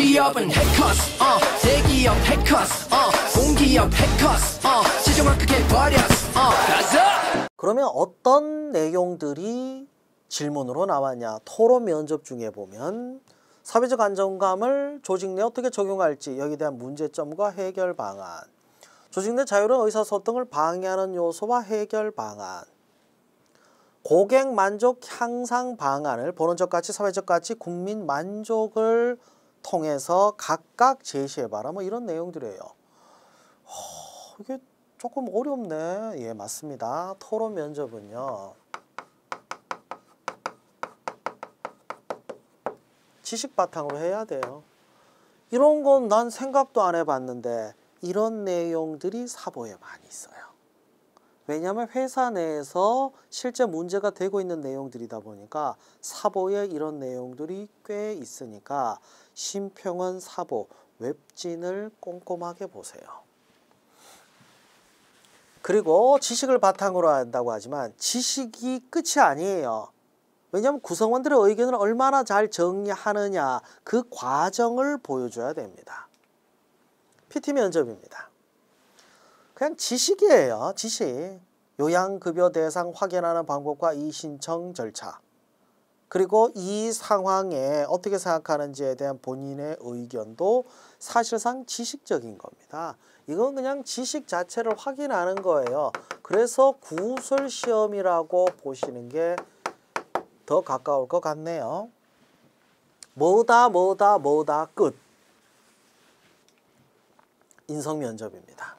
취업은 해커스 대기업 해커스 공기업 해커스 최종을 크게 버렸어 가자. 그러면 어떤 내용들이 질문으로 나왔냐? 토론 면접 중에 보면 사회적 안정감을 조직 내 어떻게 적용할지 여기에 대한 문제점과 해결 방안, 조직 내 자유로운 의사소통을 방해하는 요소와 해결 방안, 고객 만족 향상 방안을 본원적 가치, 사회적 가치, 국민 만족을 통해서 각각 제시해봐라. 뭐 이런 내용들이에요. 이게 조금 어렵네. 예, 맞습니다. 토론 면접은요, 지식 바탕으로 해야 돼요. 이런 건 난 생각도 안 해봤는데 이런 내용들이 사보에 많이 있어요. 왜냐하면 회사 내에서 실제 문제가 되고 있는 내용들이다 보니까 사보에 이런 내용들이 꽤 있으니까 심평원 사보 웹진을 꼼꼼하게 보세요. 그리고 지식을 바탕으로 한다고 하지만 지식이 끝이 아니에요. 왜냐하면 구성원들의 의견을 얼마나 잘 정리하느냐 그 과정을 보여줘야 됩니다. PT 면접입니다. 그냥 지식이에요. 지식. 요양급여 대상 확인하는 방법과 이의신청 절차. 그리고 이 상황에 어떻게 생각하는지에 대한 본인의 의견도 사실상 지식적인 겁니다. 이건 그냥 지식 자체를 확인하는 거예요. 그래서 구술시험이라고 보시는 게 더 가까울 것 같네요. 뭐다 끝. 인성면접입니다.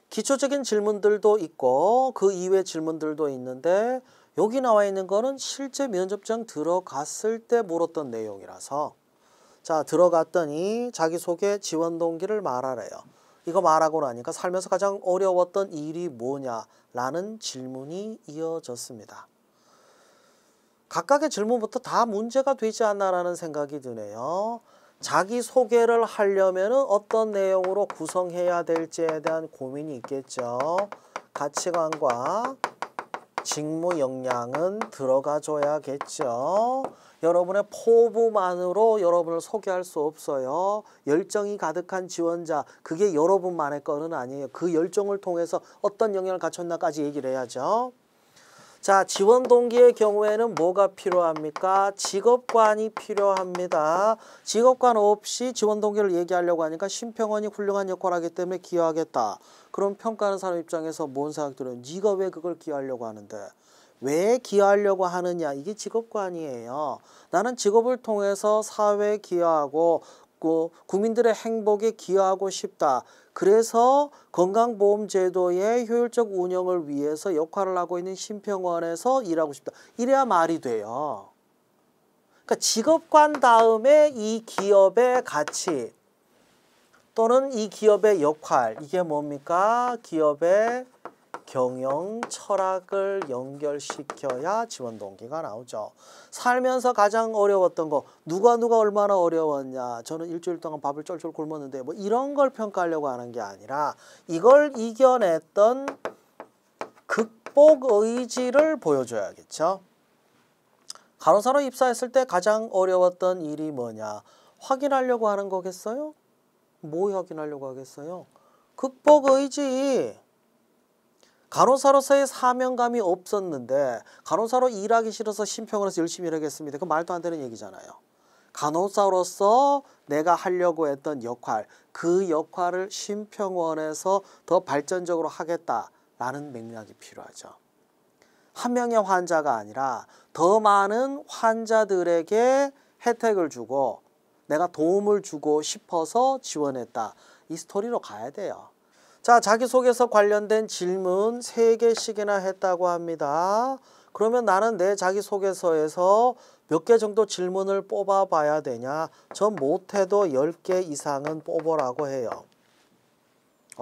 기초적인 질문들도 있고 그 이외의 질문들도 있는데 여기 나와 있는 거는 실제 면접장 들어갔을 때 물었던 내용이라서, 자, 들어갔더니 자기소개, 지원 동기를 말하래요. 이거 말하고 나니까 살면서 가장 어려웠던 일이 뭐냐라는 질문이 이어졌습니다. 각각의 질문부터 다 문제가 되지 않나라는 생각이 드네요. 자기소개를 하려면 어떤 내용으로 구성해야 될지에 대한 고민이 있겠죠. 가치관과 직무 역량은 들어가 줘야겠죠. 여러분의 포부만으로 여러분을 소개할 수 없어요. 열정이 가득한 지원자, 그게 여러분만의 거는 아니에요. 그 열정을 통해서 어떤 역량을 갖췄나까지 얘기를 해야죠. 자, 지원 동기의 경우에는 뭐가 필요합니까? 직업관이 필요합니다. 직업관 없이 지원 동기를 얘기하려고 하니까 심평원이 훌륭한 역할을 하기 때문에 기여하겠다. 그럼 평가하는 사람 입장에서 뭔 생각 들어요? 네가 왜 그걸 기여하려고 하는데? 왜 기여하려고 하느냐? 이게 직업관이에요. 나는 직업을 통해서 사회에 기여하고 국민들의 행복에 기여하고 싶다. 그래서 건강보험제도의 효율적 운영을 위해서 역할을 하고 있는 심평원에서 일하고 싶다. 이래야 말이 돼요. 그러니까 직업관 다음에 이 기업의 가치 또는 이 기업의 역할, 이게 뭡니까? 기업의 경영 철학을 연결시켜야 지원 동기가 나오죠. 살면서 가장 어려웠던 거, 누가 얼마나 어려웠냐, 저는 일주일 동안 밥을 쫄쫄 굶었는데 뭐 이런 걸 평가하려고 하는 게 아니라 이걸 이겨냈던 극복 의지를 보여줘야겠죠. 간호사로 입사했을 때 가장 어려웠던 일이 뭐냐, 확인하려고 하는 거겠어요? 뭐 확인하려고 하겠어요? 극복 의지. 간호사로서의 사명감이 없었는데 간호사로 일하기 싫어서 심평원에서 열심히 일하겠습니다. 그 말도 안 되는 얘기잖아요. 간호사로서 내가 하려고 했던 역할, 그 역할을 심평원에서 더 발전적으로 하겠다라는 맥락이 필요하죠. 한 명의 환자가 아니라 더 많은 환자들에게 혜택을 주고 내가 도움을 주고 싶어서 지원했다. 이 스토리로 가야 돼요. 자, 자기소개서 관련된 질문 3개씩이나 했다고 합니다. 그러면 나는 내 자기소개서에서 몇 개 정도 질문을 뽑아봐야 되냐? 전 못해도 10개 이상은 뽑으라고 해요.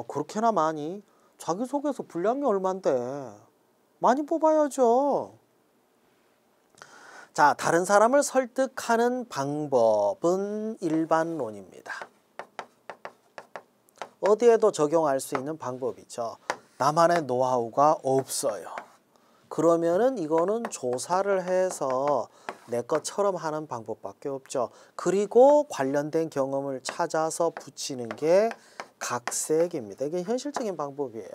그렇게나 많이? 자기소개서 분량이 얼만데? 많이 뽑아야죠. 자, 다른 사람을 설득하는 방법은 일반론입니다. 어디에도 적용할 수 있는 방법이죠. 나만의 노하우가 없어요. 그러면은 이거는 조사를 해서 내 것처럼 하는 방법밖에 없죠. 그리고 관련된 경험을 찾아서 붙이는 게 각색입니다. 이게 현실적인 방법이에요.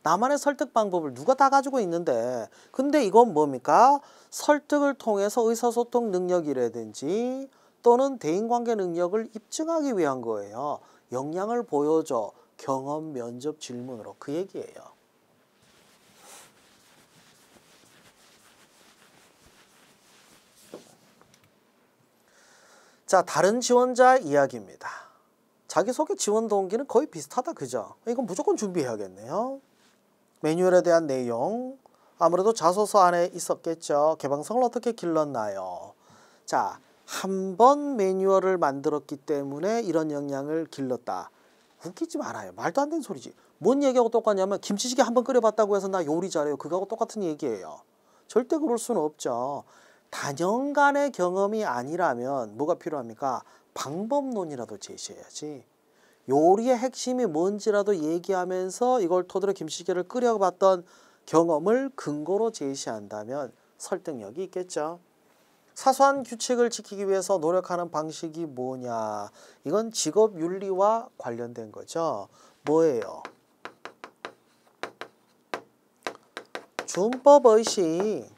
나만의 설득 방법을 누가 다 가지고 있는데, 근데 이건 뭡니까? 설득을 통해서 의사소통 능력이라든지 또는 대인관계 능력을 입증하기 위한 거예요. 역량을 보여줘. 경험, 면접, 질문으로. 그 얘기예요. 자, 다른 지원자 이야기입니다. 자기소개 지원 동기는 거의 비슷하다, 그죠? 이건 무조건 준비해야겠네요. 매뉴얼에 대한 내용, 아무래도 자소서 안에 있었겠죠. 개방성을 어떻게 길렀나요? 자, 한 번 매뉴얼을 만들었기 때문에 이런 역량을 길렀다. 웃기지 말아요. 말도 안 되는 소리지. 뭔 얘기하고 똑같냐면 김치찌개 한 번 끓여봤다고 해서 나 요리 잘해요. 그거하고 똑같은 얘기예요. 절대 그럴 수는 없죠. 단연간의 경험이 아니라면 뭐가 필요합니까? 방법론이라도 제시해야지. 요리의 핵심이 뭔지라도 얘기하면서 이걸 토대로 김치찌개를 끓여봤던 경험을 근거로 제시한다면 설득력이 있겠죠. 사소한 규칙을 지키기 위해서 노력하는 방식이 뭐냐? 이건 직업윤리와 관련된 거죠. 뭐예요? 준법의식.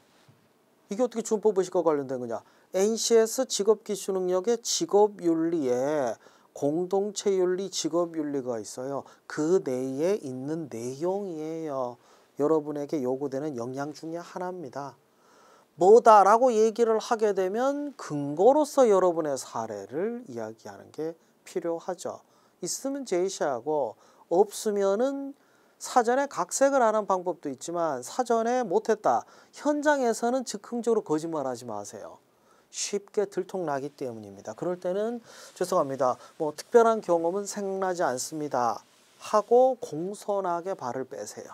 이게 어떻게 준법의식과 관련된 거냐? NCS 직업기술능력의 직업윤리에 공동체윤리, 직업윤리가 있어요. 그 내에 있는 내용이에요. 여러분에게 요구되는 역량 중에 하나입니다. 뭐다라고 얘기를 하게 되면 근거로서 여러분의 사례를 이야기하는 게 필요하죠. 있으면 제시하고 없으면은 사전에 각색을 하는 방법도 있지만 사전에 못했다. 현장에서는 즉흥적으로 거짓말하지 마세요. 쉽게 들통나기 때문입니다. 그럴 때는 죄송합니다. 뭐 특별한 경험은 생각나지 않습니다. 하고 공손하게 발을 빼세요.